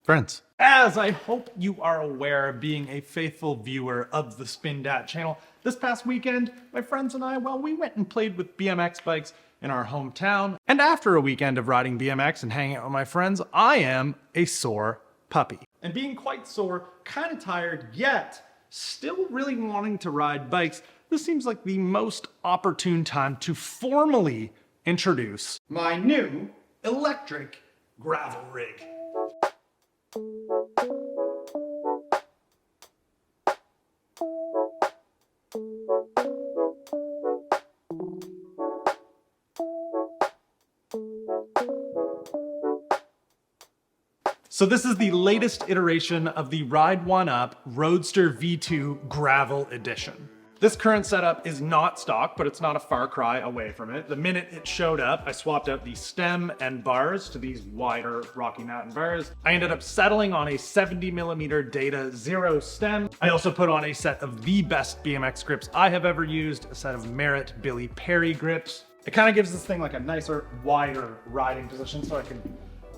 Friends, as I hope you are aware, being a faithful viewer of the Spindatt channel, this past weekend, my friends and I, well, we went and played with BMX bikes in our hometown. And after a weekend of riding BMX and hanging out with my friends, I am a sore puppy. And being quite sore, kind of tired, yet still really wanting to ride bikes, this seems like the most opportune time to formally introduce my new electric gravel rig. So this is the latest iteration of the Ride1Up Roadster V2 Gravel Edition. This current setup is not stock, but it's not a far cry away from it. The minute it showed up, I swapped out the stem and bars to these wider Rocky Mountain bars. I ended up settling on a 70mm Data Zero stem. I also put on a set of the best BMX grips I have ever used, a set of Merit Billy Perry grips. It kind of gives this thing like a nicer, wider riding position so I can,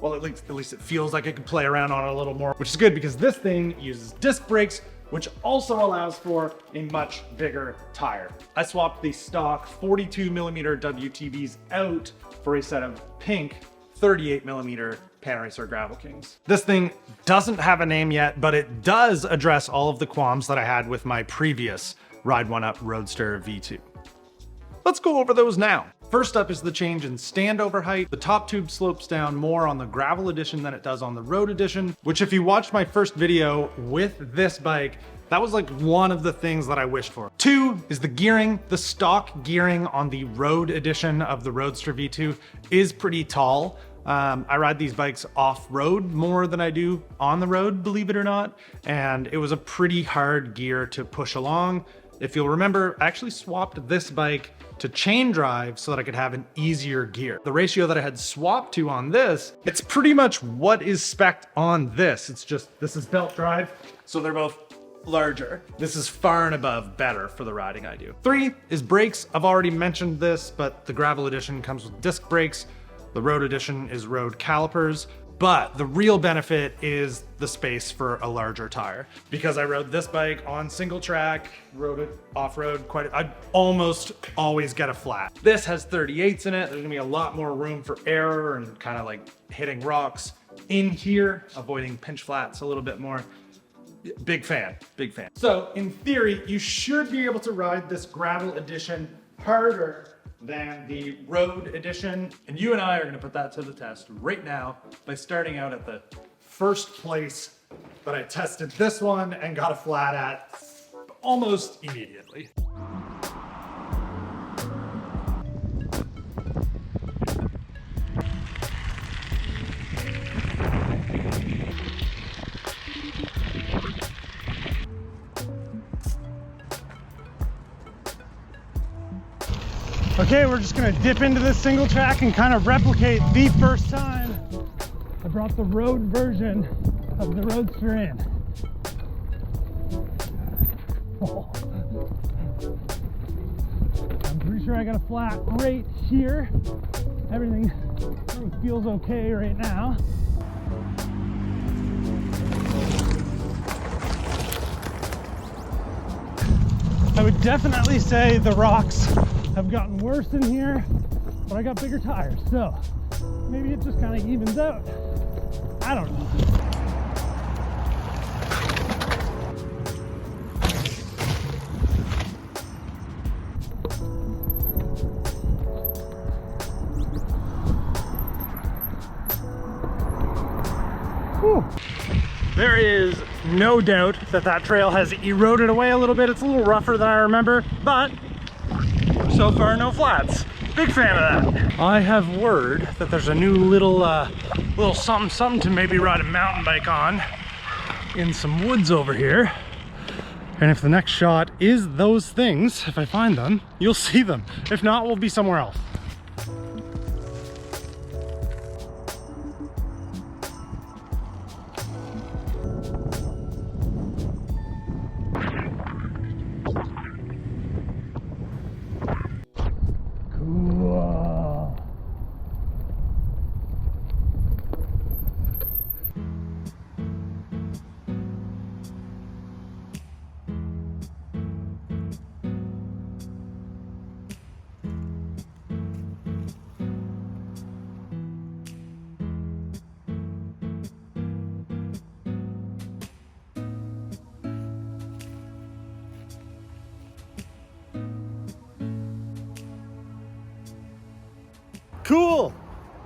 well, at least it feels like I can play around on it a little more, which is good because this thing uses disc brakes, which also allows for a much bigger tire. I swapped the stock 42mm WTBs out for a set of pink 38mm Panaracer Gravel Kings. This thing doesn't have a name yet, but it does address all of the qualms that I had with my previous Ride1Up Roadster V2. Let's go over those now. First up is the change in standover height. The top tube slopes down more on the gravel edition than it does on the road edition, which if you watched my first video with this bike, that was like one of the things that I wished for. Two is the gearing. The stock gearing on the road edition of the Roadster V2 is pretty tall. I ride these bikes off-road more than I do on the road, believe it or not, and it was a pretty hard gear to push along. If you'll remember, I actually swapped this bike to chain drive so that I could have an easier gear. The ratio that I had swapped to on this, it's pretty much what is spec'd on this. It's just, this is belt drive, so they're both larger. This is far and above better for the riding I do. Three is brakes. I've already mentioned this, but the gravel edition comes with disc brakes. The road edition is road calipers. But the real benefit is the space for a larger tire. Because I rode this bike on single track, rode it off-road I almost always get a flat. This has 38s in it. There's gonna be a lot more room for error and kind of like hitting rocks in here, avoiding pinch flats a little bit more. Big fan, big fan. So in theory, you should be able to ride this gravel edition harder than the road edition. And you and I are gonna put that to the test right now by starting out at the first place that I tested this one and got a flat at almost immediately. Okay, we're just gonna dip into this single track and kind of replicate the first time I brought the road version of the Roadster in. Oh. I'm pretty sure I got a flat right here. Everything feels okay right now. I would definitely say the rocks have gotten worse in here, but I got bigger tires, so maybe it just kind of evens out. I don't know. Whew. There is no doubt that that trail has eroded away a little bit. It's a little rougher than I remember, but so far no flats. Big fan of that. I have word that there's a new little something to maybe ride a mountain bike on in some woods over here. And if the next shot is those things, if I find them, you'll see them. If not, we'll be somewhere else. Cool.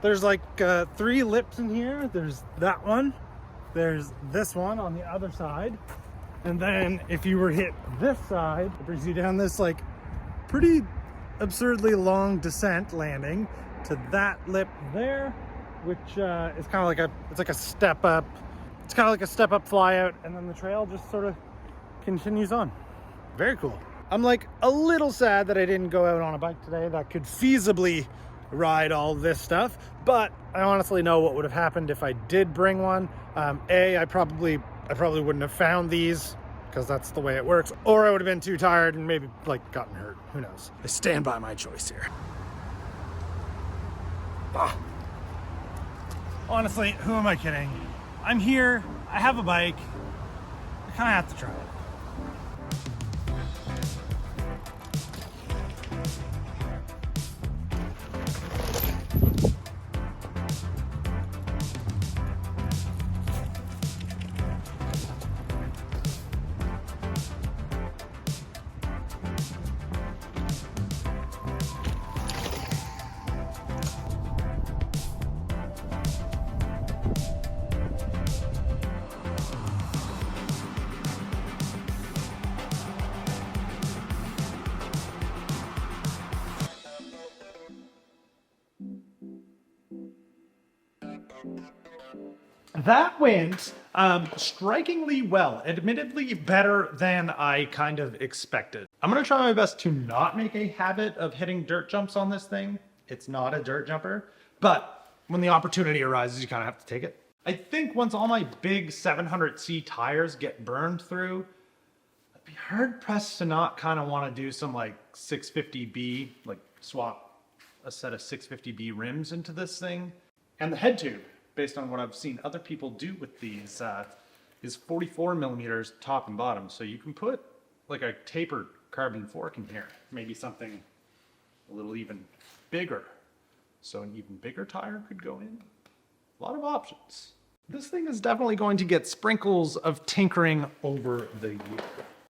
There's like 3 lips in here. There's that one. There's this one on the other side. And then if you were hit this side, it brings you down this like pretty absurdly long descent landing to that lip there, which is kind of like it's like a step up. It's kind of like a step up fly out, and then the trail just sort of continues on. Very cool. I'm like a little sad that I didn't go out on a bike today that could feasibly ride all this stuff, but I honestly know what would have happened if I did bring one. I probably wouldn't have found these because that's the way it works, or I would have been too tired and maybe like gotten hurt. Who knows? I stand by my choice here. Honestly, who am I kidding? I'm here, I have a bike, I kind of have to try it. That went strikingly well, admittedly better than I kind of expected. I'm gonna try my best to not make a habit of hitting dirt jumps on this thing. It's not a dirt jumper, but when the opportunity arises, you kind of have to take it. I think once all my big 700C tires get burned through, I'd be hard pressed to not kind of want to do some like 650B, like swap a set of 650B rims into this thing. And the head tube, based on what I've seen other people do with these, is 44 millimeters top and bottom. So you can put like a tapered carbon fork in here, maybe something a little even bigger. So an even bigger tire could go in. A lot of options. This thing is definitely going to get sprinkles of tinkering over the year.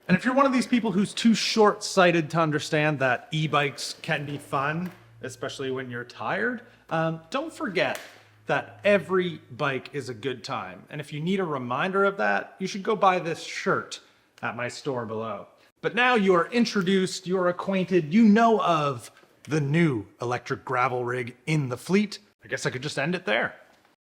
And if you're one of these people who's too short-sighted to understand that e-bikes can be fun, especially when you're tired, don't forget that every bike is a good time. And if you need a reminder of that, you should go buy this shirt at my store below. But now you are introduced, you're acquainted, you know of the new electric gravel rig in the fleet. I guess I could just end it there.